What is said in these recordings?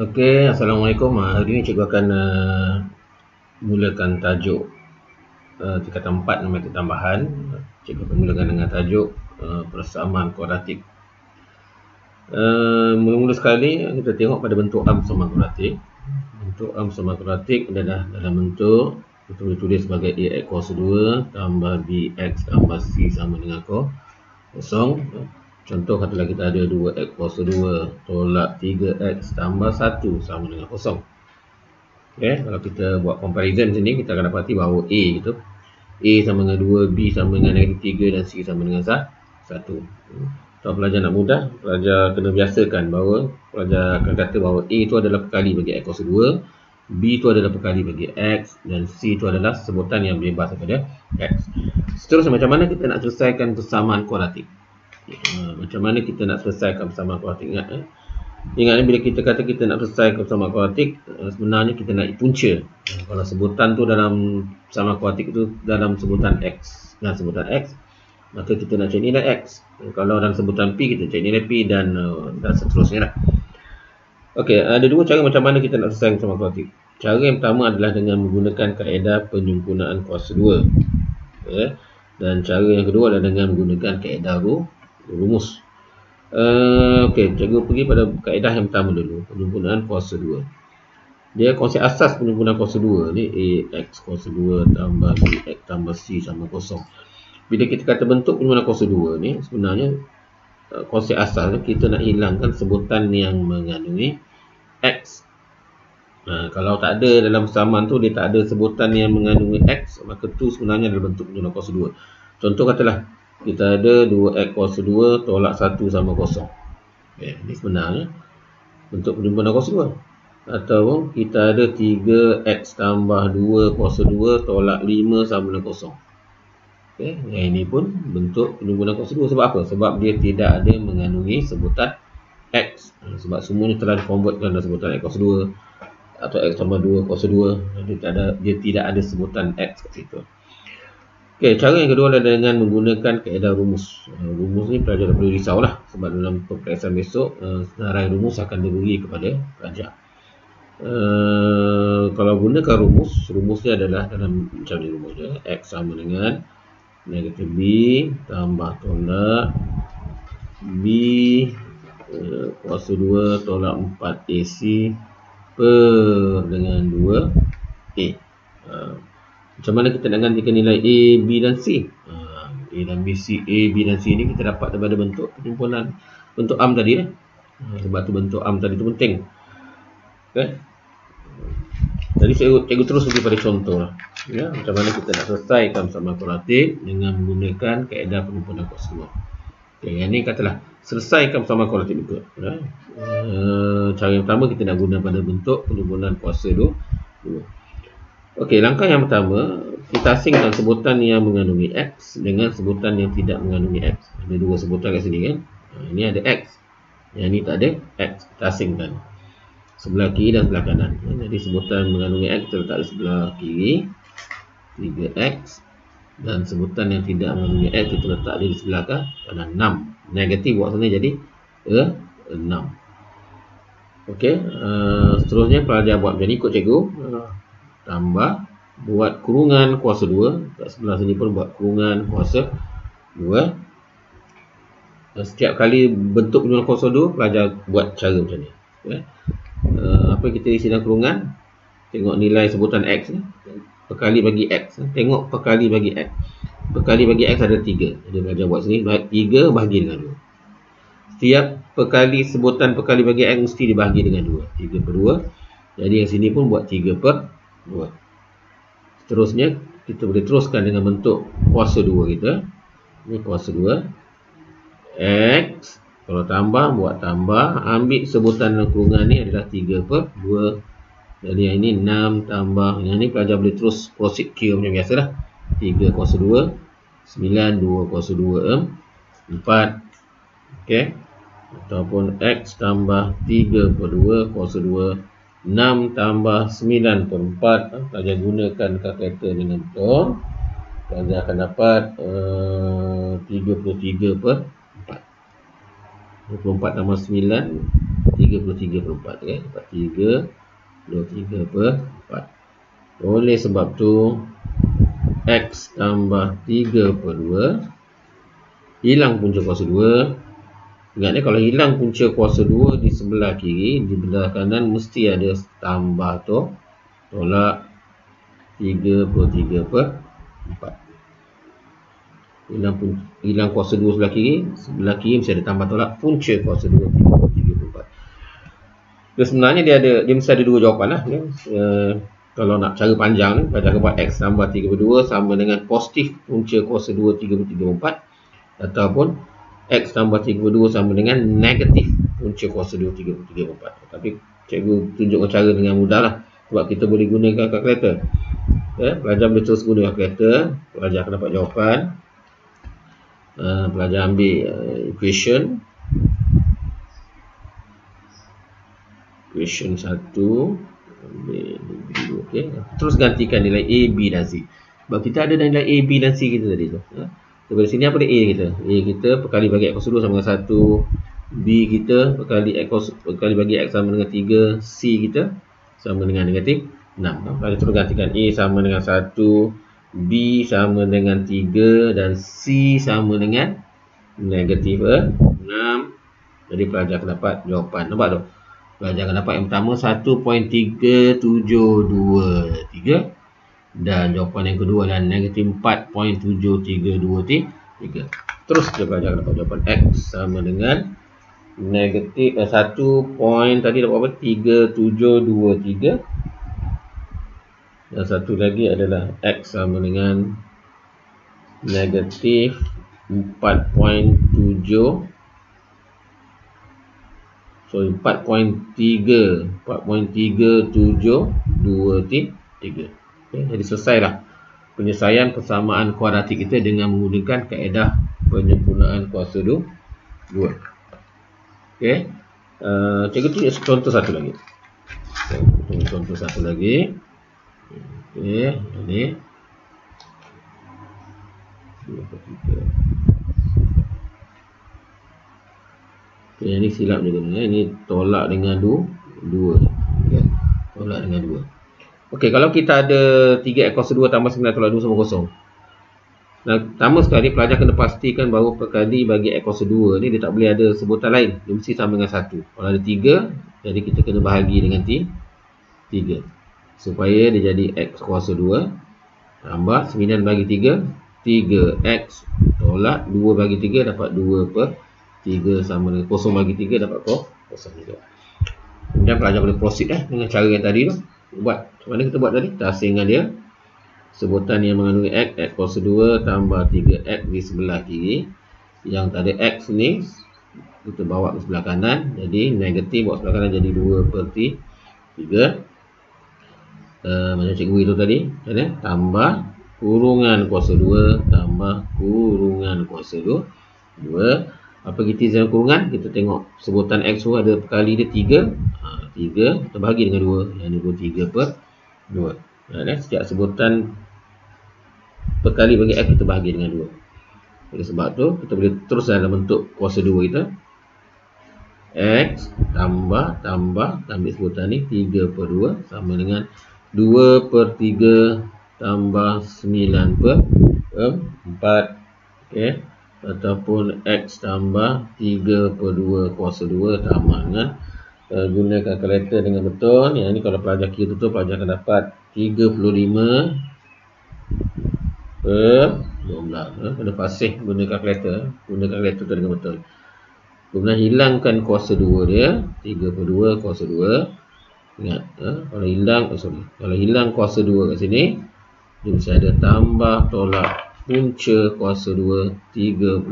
Okey, Assalamualaikum. Hari ini cikgu akan mulakan tajuk tingkatan 4 matematik tambahan. Cikgu akan mulakan dengan tajuk persamaan kuadratik. Mula-mula sekali kita tengok pada bentuk am sama kuadratik. Bentuk am sama kuadratik adalah dalam bentuk kita boleh tulis sebagai ax kuasa 2 tambah bx tambah c sama dengan kosong. Contoh katalah kita ada 2x kuasa 2 tolak 3x tambah 1 sama dengan kosong. Okay, kalau kita buat comparison sini, kita akan dapati bahawa A itu A sama dengan 2, B sama dengan negatif 3 dan C sama dengan 1. Kalau pelajar nak mudah, pelajar kena biasakan bahawa pelajar akan kata bahawa A itu adalah perkali bagi x kuasa 2, B itu adalah perkali bagi x, dan C itu adalah sebutan yang bebas daripada x. Seterusnya, macam mana kita nak selesaikan persamaan kuadratik? Macam mana kita nak selesaikan persamaan kuadratik? Ingat bila kita kata kita nak selesaikan persamaan kuadratik, sebenarnya kita nak punca. Kalau sebutan tu dalam persamaan kuadratik itu dalam sebutan x dan sebutan x, maka kita nak cari nilai x. Kalau dalam sebutan p, kita cari nilai p, dan seterusnya lah. Okey, ada dua cara macam mana kita nak selesaikan persamaan kuadratik. Cara yang pertama adalah dengan menggunakan kaedah penyempurnaan kuasa 2. Okay. Dan cara yang kedua adalah dengan menggunakan kaedah rumus. Okey, cikgu pergi pada kaedah yang pertama dulu, penyempurnaan kuasa 2. Dia konsep asas penyempurnaan kuasa 2 ni ax kuasa 2 tambah bx tambah c sama kosong. Bila kita kata bentuk penyempurnaan kuasa 2 ni, sebenarnya konsep asal kita nak hilangkan sebutan yang mengandungi x. Kalau tak ada dalam persamaan tu, dia tak ada sebutan yang mengandungi x, maka tu sebenarnya adalah bentuk penyempurnaan kuasa 2. Contoh katalah kita ada 2x kuasa 2 tolak 1 sama kosong. Okay, ini sebenarnya bentuk penyempurnaan kuasa 2. Atau kita ada 3x tambah 2 kuasa 2 tolak 5 sama dengan kosong. Okay, yang ini pun bentuk penyempurnaan kuasa 2. Sebab apa? Sebab dia tidak ada mengandungi sebutan x. Sebab semuanya telah dikonvertkan dalam sebutan x kuasa 2 atau x tambah 2 kuasa 2. Dia tidak ada sebutan x kat situ. Okey, cara yang kedua adalah dengan menggunakan kaedah rumus. Rumus ni pelajar tak perlu risau lah, sebab dalam peperiksaan besok senarai rumus akan diberi kepada pelajar. Kalau gunakan rumus ni adalah dalam macam ni rumusnya. X sama dengan negatif B tambah tolak B kuasa 2 tolak 4AC per dengan 2A. Macam mana kita nak gantikan nilai A, B dan C? A dan B, C, A, B dan C ni kita dapat daripada bentuk penyempurnaan bentuk am tadi. Sebab tu bentuk am tadi tu penting. Okay. Jadi cikgu terus pergi pada contoh lah. Ya, macam mana kita nak selesaikan persamaan kuadratik dengan menggunakan kaedah penyempurnaan kuasa 2. Okay, yang ni katalah selesaikan persamaan kuadratik berikut. Cara yang pertama kita nak guna pada bentuk penyempurnaan kuasa 2. Okey, langkah yang pertama, kita asingkan sebutan yang mengandungi x dengan sebutan yang tidak mengandungi x. Ada dua sebutan kat sini kan. Ini ada x, yang ini tak ada x. Kita asingkan sebelah kiri dan sebelah kanan. Jadi sebutan mengandungi x kita letak di sebelah kiri, 3x, dan sebutan yang tidak mengandungi x kita letak di sebelah kanan, 6. Negatif buat sana jadi 6. Okey, seterusnya pelajar buat macam ni, ikut cikgu. Tambah, buat kurungan kuasa 2. Kat sebelah sini pun buat kurungan kuasa 2. Setiap kali bentuk penyempurnaan kuasa 2, pelajar buat cara macam ni. Okay. Apa kita isi dalam kurungan? Tengok nilai sebutan x ni. Perkali bagi x. Tengok perkali bagi x. Perkali bagi x ada 3. Jadi pelajar buat sini, 3 bahagi dengan 2. Setiap perkali sebutan perkali bagi x mesti dibahagi dengan 2. 3 per 2. Jadi yang sini pun buat 3 per 2. Seterusnya kita boleh teruskan dengan bentuk kuasa 2 kita. Ini kuasa 2 x. Kalau tambah, buat tambah. Ambil sebutan dalam kurungan ni adalah 3 per 2. Jadi yang ini 6 tambah. Yang ni pelajar boleh terus proceed kira macam biasa lah. 3 kuasa 2 9, 2 kuasa 2 4. Ok, ataupun x tambah 3 per 2 kuasa 2 6 tambah 9 per 4. Pelajar gunakan kalkulator dengan betul. Pelajar akan dapat 33 per 4. 24 tambah 9, 33 per 4. Okay? Dapat 33 per 4. Oleh sebab tu, X tambah 3 per 2. Hilang punca kuasa 2. Ingat kalau hilang punca kuasa 2 di sebelah kiri, di sebelah kanan mesti ada tambah tu. Tolak 3 per 3 per 4. Hilang kuasa 2 sebelah kiri mesti ada tambah tolak punca kuasa 2 3 per 3 per 4. Jadi sebenarnya dia mesti ada dua jawapan lah. Kalau nak cara panjang ni, cara buat X tambah 3 per 2 sama dengan positif punca kuasa 2 3 per 3 per 4, ataupun X tambah 3 per 2 sama dengan negatif punca kuasa 2 3 per 3 per 4. Tapi cikgu tunjukkan cara dengan mudah lah, sebab kita boleh gunakan kalkulator. Pelajar boleh terus guna kalkulator. Pelajar akan dapat jawapan. Pelajar ambil equation 1, okay. Terus gantikan nilai A, B dan C. Sebab kita ada nilai A, B dan C kita tadi tu. Dari sini apa dia A kita? A kita perkali bagi X kuasa 2 sama dengan 1. B kita perkali bagi X sama dengan 3. C kita sama dengan negatif 6. Kalau terus gantikan A sama dengan 1, B sama dengan 3 dan C sama dengan negatif 6. Jadi pelajar akan dapat jawapan. Nampak tu? Pelajar akan dapat yang pertama 1.3723 dan jawapan yang kedua adalah negatif 4.7323. Terus pelajar akan dapat jawapan X sama dengan negatif 1. Tadi dapat apa? 3723. Dan satu lagi adalah X sama dengan negatif 4.323. Okay, jadi selesailah penyelesaian persamaan kuadratik kita dengan menggunakan kaedah penyempurnaan kuasa 2. Okey. Cikgu tunjuk contoh satu lagi. Contoh satu lagi. Okey, ini. Okay, ini silap juga ni. Ini tolak dengan 2. Okay. Tolak dengan 2. Okey, kalau kita ada 3x kuasa 2 tambah 9 tolak 2 sama kosong. Nah, pertama sekali pelajar kena pastikan bahawa perkali bagi x kuasa 2 ni dia tak boleh ada sebutan lain. Dia mesti sama dengan 1. Kalau ada 3, jadi kita kena bahagi dengan 3. Supaya dia jadi x kuasa 2 tambah 9 bagi 3, 3x tolak 2 bagi 3 dapat 2 per 3 sama dengan 0 bagi 3 dapat 0 juga. Kemudian pelajar boleh proceed dengan cara yang tadi tu. Buat macam mana kita buat tadi? Kita asingkan dia. Sebutan yang mengandungi x kuasa 2 tambah 3x di sebelah kiri. Yang tadi x ni kita bawa ke sebelah kanan. Jadi negatif bawa sebelah kanan jadi 2 per 3. Macam cikgu itu tadi. Tambah kurungan kuasa 2 tambah kurungan kuasa 2. Apa kita izin kurungan? Kita tengok sebutan x tu ada perkali dia 3. 3 kita bahagi dengan 2. Yang ni 3 per 2. Setiap sebutan perkali bagi x kita bahagi dengan 2. Oleh sebab tu kita boleh terus dalam bentuk kuasa 2 kita. X tambah ambil sebutan ni 3 per 2 sama dengan 2 per 3 tambah 9 per 4. Okey. Ataupun x tambah 3 per 2 kuasa 2 sama dengan gunakan kalkulator dengan betul. Yang ni kalau pelajar kira betul, pelajar akan dapat 35 per 12. Kena fasih guna kalkulator. Guna kalkulator tu dengan betul. Kemudian hilangkan kuasa 2 dia, 3 per 2 kuasa 2. Ingat, kalau hilang kuasa 2 kat sini, dia mesti ada tambah tolak punca kuasa 2 35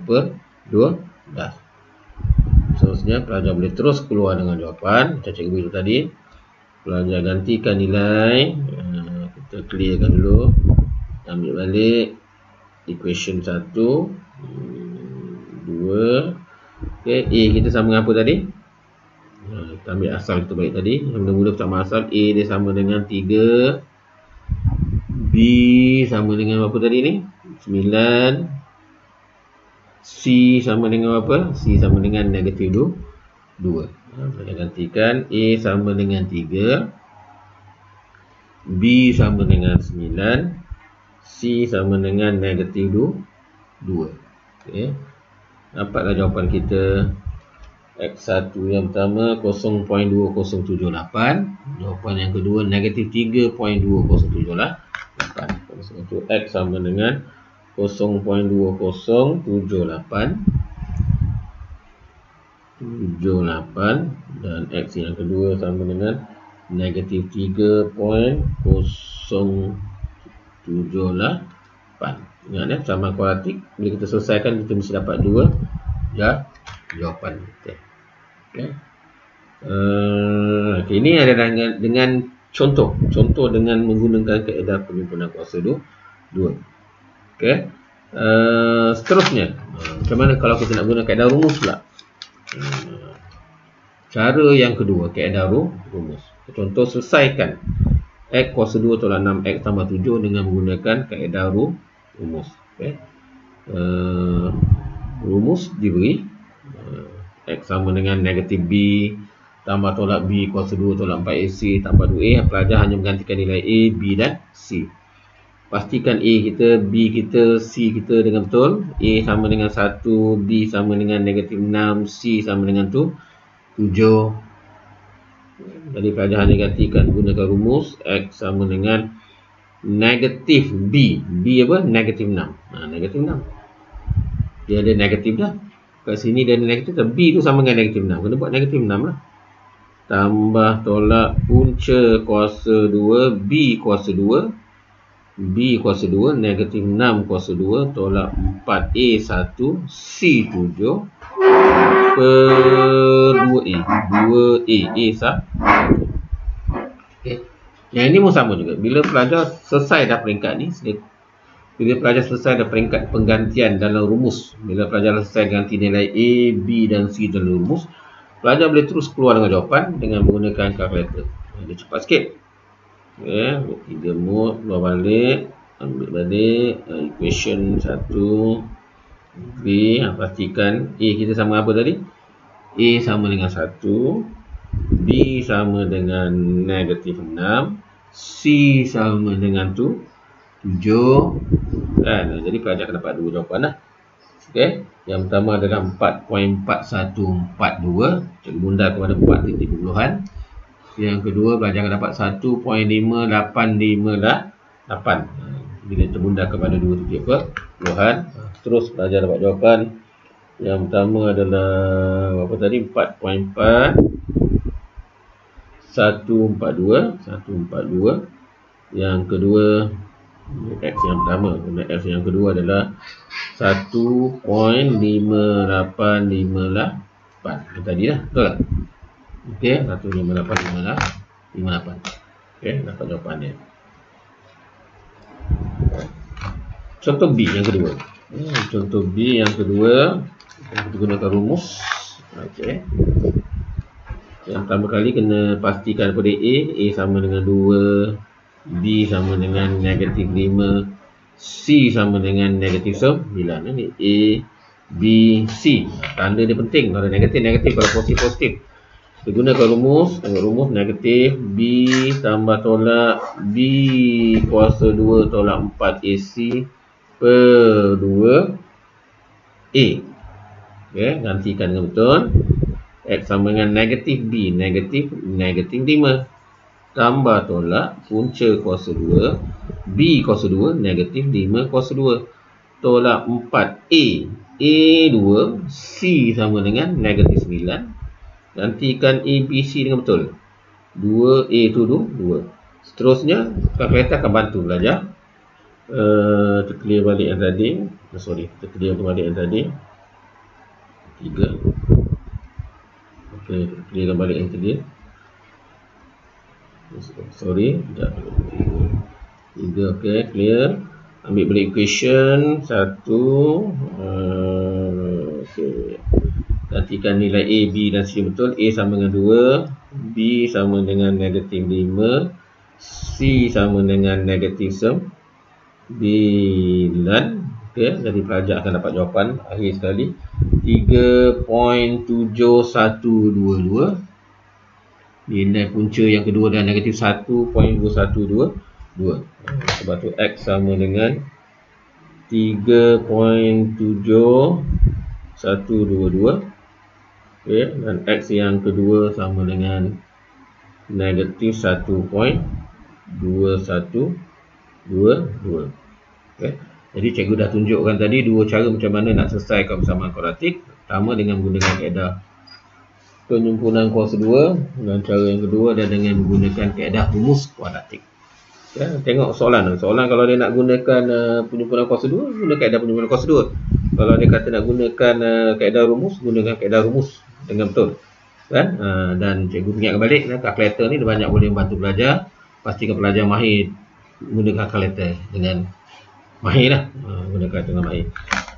per 12. Seterusnya pelajar boleh terus keluar dengan jawapan. Macam cikgu itu tadi. Pelajar gantikan nilai. Kita clearkan dulu. Ambil balik equation 1 2. Okay, A kita sama dengan apa tadi? Kita ambil asal kita balik tadi. Yang mula-mula sama asal. A dia sama dengan 3. B sama dengan apa tadi ni? 9. C sama dengan apa? C sama dengan negatif 2. Saya gantikan A sama dengan 3, B sama dengan 9, C sama dengan negatif 2. Okay. Dapatlah jawapan kita. X1 yang pertama 0.2078. Jawapan yang kedua negatif 3.2078. Untuk X sama dengan 0.2078 dan X yang kedua sama dengan negatif 3.078. Ingat ya, sama kuadratik. Bila kita selesaikan, kita mesti dapat 2 jawapan kita. Okay. Ini adalah dengan contoh dengan menggunakan kaedah penyempurna kuasa 2. Okay. Seterusnya, macam mana kalau kita nak guna kaedah rumus pula? Cara yang kedua, kaedah rumus. Contoh, selesaikan X kuasa 2 tolak 6X tambah 7 dengan menggunakan kaedah rumus. Okay. Rumus diberi X sama dengan negatif B tambah tolak B kuasa 2 tolak 4AC tambah 2A. Pelajar hanya menggantikan nilai A, B dan C. Pastikan A kita, B kita, C kita dengan betul. A sama dengan 1, B sama dengan negatif 6, C sama dengan 7. Jadi pelajar hanya gantikan gunakan rumus X sama dengan negatif B. B apa? Negatif 6. Negatif 6. Dia ada negatif dah. Kat sini dia ada negatif. B tu sama dengan negatif 6. Kena buat negatif 6 lah. Tambah tolak punca kuasa 2. B kuasa 2. B kuasa 2. Negatif 6 kuasa 2. Tolak 4A1. C7. Per 2A. 2A. A1. Okay. Yang ini pun sama juga. Bila pelajar selesai dah peringkat ni, bila pelajar selesai dah peringkat penggantian dalam rumus, bila pelajar selesai ganti nilai A, B dan C dalam rumus, pelajar boleh terus keluar dengan jawapan dengan menggunakan kalkulator. Dia cepat sikit. Okay. 3 mode, keluar balik, ambil balik equation 1. Okay. Pastikan A kita sama apa tadi? A sama dengan 1, B sama dengan negatif 6, C sama dengan 7. Kan? Jadi pelajar akan dapat 2 jawapan lah. Okay. Yang pertama adalah 4.4142. Cikgu bundar kepada 4 titik puluhan. Yang kedua pelajar akan dapat 1.5858. Bila terbundar kepada 2 titik puluhan, terus pelajar dapat jawapan. Yang pertama adalah apa tadi? 4.4142. Yang kedua X yang pertama, X yang kedua adalah 1.5858. Itu tadi lah, betul tak? Okey, 1.5858. Okey, dapat jawapannya. Contoh B yang kedua. Contoh B yang kedua, kita gunakan rumus. Okey. Yang pertama kali kena pastikan pada A sama dengan 2, B sama dengan negatif 5, C sama dengan negatif 9. Ini A, B, C. Tanda dia penting. Kalau negatif, negatif. Kalau positif, positif. Kita gunakan rumus. Rumus negatif B tambah tolak B kuasa 2 tolak 4AC per 2A. Okay, gantikan dengan betul. X sama dengan negatif B, negatif 5. Tambah tolak punca kuasa 2 B kuasa 2 negatif 5 kuasa 2 tolak 4A A2 C sama dengan negatif 9. Gantikan A, B, C dengan betul. 2A itu 2. Seterusnya kalkulator akan bantu belajar. Kita clear balik yang tadi. Kita clear balik yang tadi 3. Okey, clear balik yang tadi. Sekejap. 3, okey, clear. Ambil balik equation 1. Okey. Gantikan nilai A, B dan C betul. A sama dengan 2, B sama dengan negatif 5, C sama dengan negatif 9, Okay, jadi pelajar akan dapat jawapan akhir sekali 3.7122. Nilai punca yang kedua adalah negatif 1.2122. Sebab tu X sama dengan 3.7122. Okay, dan X yang kedua sama dengan negatif 1.2122. Okay. Jadi cikgu dah tunjukkan tadi dua cara macam mana nak selesaikan persamaan kuadratik. Pertama dengan menggunakan kaedah penyempurnaan kuasa 2, dan cara yang kedua adalah dengan menggunakan kaedah rumus kuadratik. Ya, tengok soalan. Soalan kalau dia nak gunakan penyempurnaan kuasa 2, guna kaedah penyempurnaan kuasa 2. Kalau dia kata nak gunakan kaedah rumus, gunakan kaedah rumus dengan betul. Kan? Dan cikgu ingatkan balik, kalkulator ni dia banyak boleh membantu pelajar. Pastikan pelajar mahir gunakan kalkulator dengan mahir lah. Gunakan dengan mahir.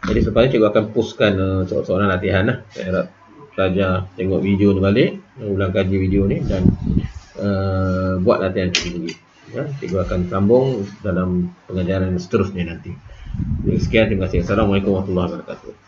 Jadi selepas ni cikgu akan postkan soalan-soalan latihan lah. Saya harap pelajar tengok video ni balik, ulang kaji video ni dan buat latihan cikgu lagi. Ya, cikgu akan sambung dalam pengajaran seterusnya nanti. Sekian, terima kasih. Assalamualaikum warahmatullahi wabarakatuh.